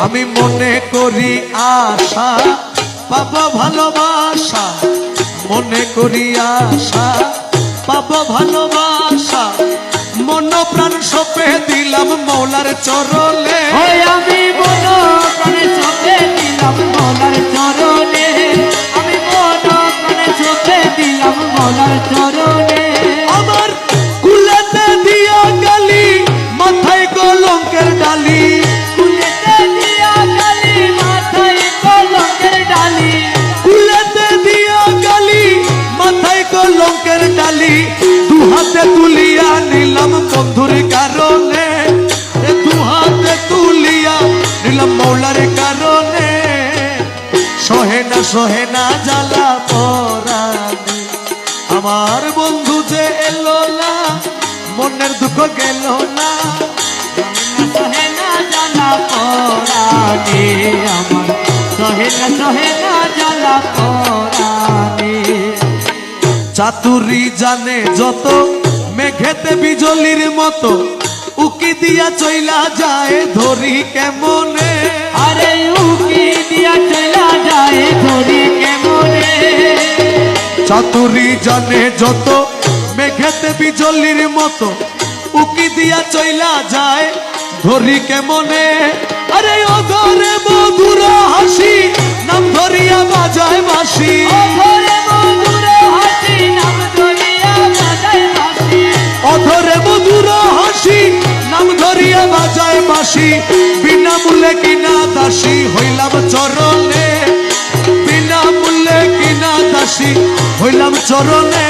আমি মনে করি আশা পাবো ভালোবাসা, মনে করি আশা পাবো ভালোবাসা, মন প্রাণ সপে দিলাম মৌলার চরণে। আমি মন প্রাণে সপে দিলাম মৌলার চরণে, আমি মন প্রাণে সপে দিলাম মৌলার চরণে। আমার কুলেতে দিয়া গালি মাথায় কলঙ্কের ডালি, কুলেতে দিয়া গালি মাথায় কলঙ্কের ডালি, কুলেতে দিয়া গালি মাথায় কলঙ্কের ডালি, দু হাতে তুলিয়া নিলাম বন্ধুর কারণে, দু হাতে তুলিয়া নিলাম মৌলার কারণে। সহে না জ্বালা পরাণে, আমার বন্ধু যে এলো না মনের দুঃখ গেল না। সহে না জ্বালা পরাণে আমার, সহে না জ্বালা পরাণে। চাতুরি জানে যত মেঘেতে বিজলির মতো, উকি দিয়া চইলা যায় ধরি কেমনে। আরে উকি দিয়া চলা যায় ধরি কেমনে। চাতুরি জানে যত মেঘেতে বিজলির মতো, উকি দিয়া চইলা যায় ধরি কেমনে। আরে ও ধরে মধুর হাসি নাম ধরিয়া বাজায় বাঁশি, অধরে মধুর হাসি নাম ধরিয়া বাজায় বাঁশি, অধরে মধুর হাসি নাম ধরিয়া বাজায় বাঁশি। বিনামূল্যে কিনা দাসী হইলাম চরণে, বিনামূল্যে কিনা দাসী হইলাম চরণে।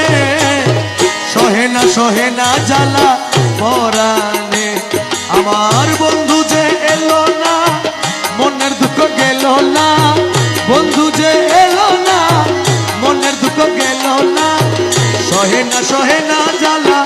সহে না জ্বালা পরাণে, আমার বন্ধু যে এলো না মনের দুঃখ গেল না, বন্ধু যে এলো না মনের দুঃখ গেল না। সহে না জ্বালা